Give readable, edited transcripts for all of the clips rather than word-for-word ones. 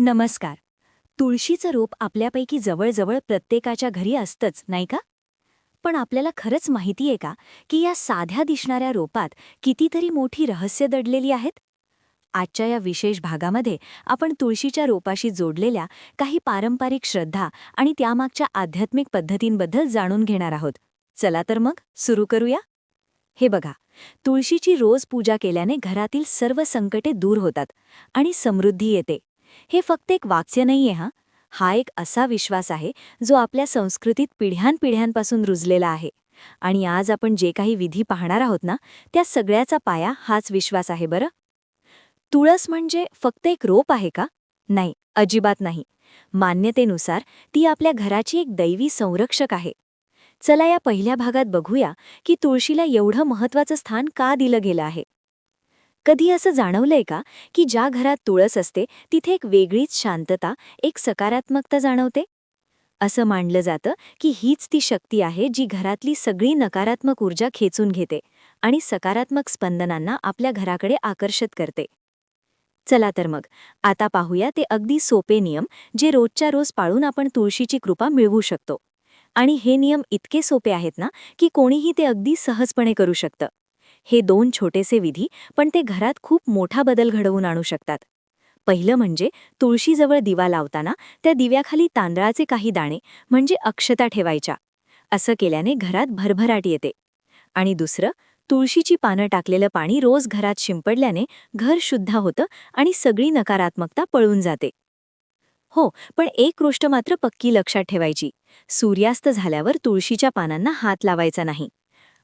नमस्कार. तुळशीचं रोप आपल्यापैकी जवळजवळ प्रत्येकाच्या घरी असतंच, नाही का? पण आपल्याला खरंच माहितीये का की या साध्या दिसणाऱ्या रोपात कितीतरी मोठी रहस्य दडलेली आहेत? आजच्या या विशेष भागामध्ये आपण तुळशीच्या रोपाशी जोडलेल्या काही पारंपरिक श्रद्धा आणि त्यामागच्या आध्यात्मिक पद्धतींबद्दल जाणून घेणार आहोत. चला तर मग सुरू करूया. हे बघा, तुळशीची रोज पूजा केल्याने घरातील सर्व संकटे दूर होतात आणि समृद्धी येते. हे फक्त एक वाक्य नाहीये हा एक असा विश्वास आहे जो आपल्या संस्कृतीत पिढ्यानपिढ्यांपासून रुजलेला आहे. आणि आज आपण जे काही विधी पाहणार आहोत ना, त्या सगळ्याचा पाया हाच विश्वास आहे बरं. तुळस म्हणजे फक्त एक रोप आहे का? नाही, अजिबात नाही. मान्यतेनुसार ती आपल्या घराची एक दैवी संरक्षक आहे. चला या पहिल्या भागात बघूया की तुळशीला एवढं महत्त्वाचं स्थान का दिलं गेलं आहे. कधी असं जाणवलंय का की ज्या घरात तुळस असते तिथे एक वेगळीच शांतता, एक सकारात्मकता जाणवते? असं मानलं जातं की हीच ती शक्ती आहे जी घरातली सगळी नकारात्मक ऊर्जा खेचून घेते आणि सकारात्मक स्पंदनांना आपल्या घराकडे आकर्षित करते. चला तर मग आता पाहूया ते अगदी सोपे नियम जे रोजच्या रोज पाळून आपण तुळशीची कृपा मिळवू शकतो. आणि हे नियम इतके सोपे आहेत ना की कोणीही ते अगदी सहजपणे करू शकतं. हे दोन छोटेसे विधी पण ते घरात खूप मोठा बदल घडवून आणू शकतात. पहिलं म्हणजे तुळशीजवळ दिवा लावताना त्या दिव्याखाली तांदळाचे काही दाणे म्हणजे अक्षता ठेवायच्या. असं केल्याने घरात भरभराट येते. आणि दुसरं, तुळशीची पानं टाकलेलं पाणी रोज घरात शिंपडल्याने घर शुद्ध होतं आणि सगळी नकारात्मकता पळून जाते. हो, पण एक गोष्ट मात्र पक्की लक्षात ठेवायची. सूर्यास्त झाल्यावर तुळशीच्या पानांना हात लावायचा नाही.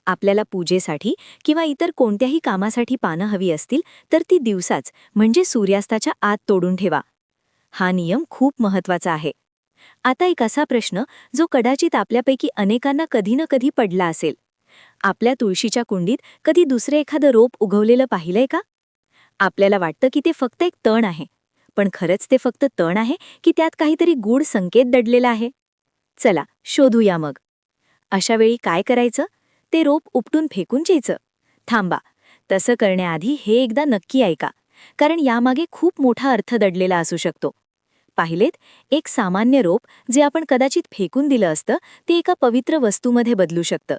आपल्याला पूजेसाठी किंवा इतर कोणत्याही कामासाठी पानं हवी असतील तर ती दिवसाच म्हणजे सूर्यास्ताच्या आत तोडून ठेवा. हा नियम खूप महत्त्वाचा आहे. आता एक असा प्रश्न जो कदाचित आपल्यापैकी अनेकांना कधी ना कधी पडला असेल. आपल्या तुळशीच्या कुंडीत कधी दुसरे एखादं रोप उगवलेलं पाहिलंय का? आपल्याला वाटतं की ते फक्त एक तण आहे. पण खरंच ते फक्त तण आहे की त्यात काहीतरी गूढ संकेत दडलेला आहे? चला शोधूया मग. अशा वेळी काय करायचं? ते रोप उपटून फेकून द्यायचं? थांबा. तसं करण्याआधी हे एकदा नक्की ऐका, कारण यामागे खूप मोठा अर्थ दडलेला असू शकतो. पाहिलेत, एक सामान्य रोप जे आपण कदाचित फेकून दिलं असतं ते एका पवित्र वस्तूमध्ये बदलू शकतं.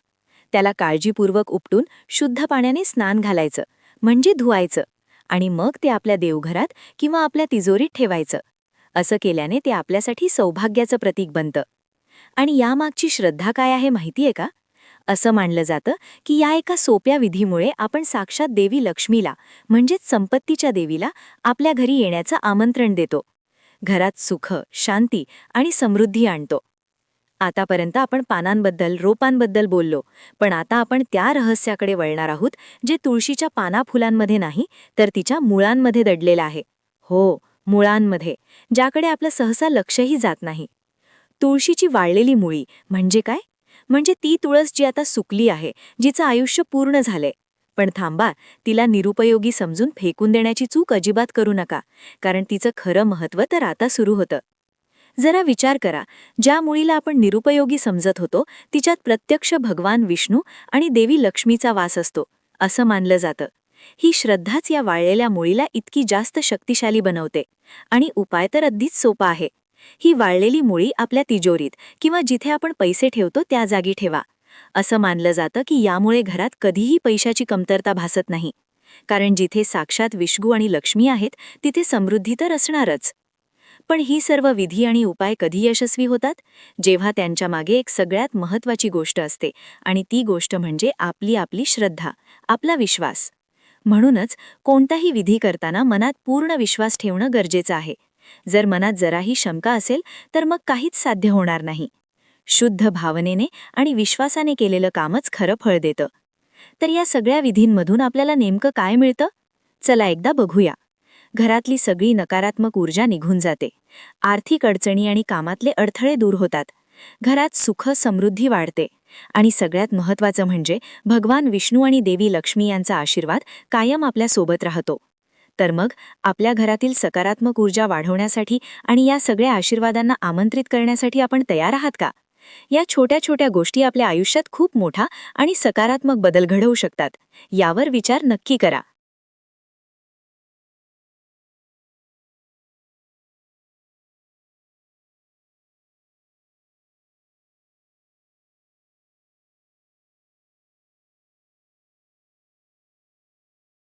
त्याला काळजीपूर्वक उपटून शुद्ध पाण्याने स्नान घालायचं, म्हणजे धुवायचं, आणि मग ते आपल्या देवघरात किंवा आपल्या तिजोरीत ठेवायचं. असं केल्याने ते आपल्यासाठी सौभाग्याचं प्रतीक बनतं. आणि यामागची श्रद्धा काय आहे माहितीये का? असं मानलं जातं की या एका सोप्या विधीमुळे आपण साक्षात देवी लक्ष्मीला, म्हणजेच संपत्तीच्या देवीला, आपल्या घरी येण्याचं आमंत्रण देतो. घरात सुख, शांती आणि समृद्धी आणतो. आतापर्यंत आपण पानांबद्दल, रोपांबद्दल बोललो, पण आता आपण त्या रहस्याकडे वळणार आहोत जे तुळशीच्या पानाफुलांमध्ये नाही तर तिच्या मुळांमध्ये दडलेलं आहे. हो, मुळांमध्ये, ज्याकडे आपलं सहसा लक्षही जात नाही. तुळशीची वाळलेली मुळी म्हणजे काय? म्हणजे ती तुळस जी आता सुकली आहे, जिचं आयुष्य पूर्ण झालंय. पण थांबा, तिला निरुपयोगी समजून फेकून देण्याची चूक अजिबात करू नका, कारण तिचं खरं महत्त्व तर आता सुरू होतं. जरा विचार करा, ज्या मुळीला आपण निरुपयोगी समजत होतो तिच्यात प्रत्यक्ष भगवान विष्णू आणि देवी लक्ष्मीचा वास असतो, असं मानलं जातं. ही श्रद्धाच या वाळलेल्या मुळीला इतकी जास्त शक्तिशाली बनवते. आणि उपाय तर अगदीच सोपा आहे. ही वाळलेली मुळी आपल्या तिजोरीत किंवा जिथे आपण पैसे ठेवतो त्या जागी ठेवा. असं मानलं जातं की यामुळे घरात कधीही पैशाची कमतरता भासत नाही. कारण जिथे साक्षात विष्णू आणि लक्ष्मी आहेत तिथे समृद्धी तर असणारच. पण ही सर्व विधी आणि उपाय कधी यशस्वी होतात? जेव्हा त्यांच्या मागे एक सगळ्यात महत्त्वाची गोष्ट असते, आणि ती गोष्ट म्हणजे आपली आपली श्रद्धा, आपला विश्वास. म्हणूनच कोणताही विधी करताना मनात पूर्ण विश्वास ठेवणं गरजेचं आहे. जर मनात जराही शंका असेल तर मग काहीच साध्य होणार नाही. शुद्ध भावनेने आणि विश्वासाने केलेलं कामच खरं फळ देतं. तर या सगळ्या विधींमधून आपल्याला नेमकं काय मिळतं? चला एकदा बघूया. घरातली सगळी नकारात्मक ऊर्जा निघून जाते. आर्थिक अडचणी आणि कामातले अडथळे दूर होतात. घरात सुख, समृद्धी वाढते. आणि सगळ्यात महत्त्वाचं म्हणजे भगवान विष्णू आणि देवी लक्ष्मी यांचा आशीर्वाद कायम आपल्या सोबत राहतो. तर मग आपल्या घरातील सकारात्मक ऊर्जा वाढवण्यासाठी आणि या सगळ्या आशीर्वादांना आमंत्रित करण्यासाठी आपण तयार आहात का? या छोट्या छोट्या गोष्टी आपल्या आयुष्यात खूप मोठा आणि सकारात्मक बदल घडवू शकतात. यावर विचार नक्की करा.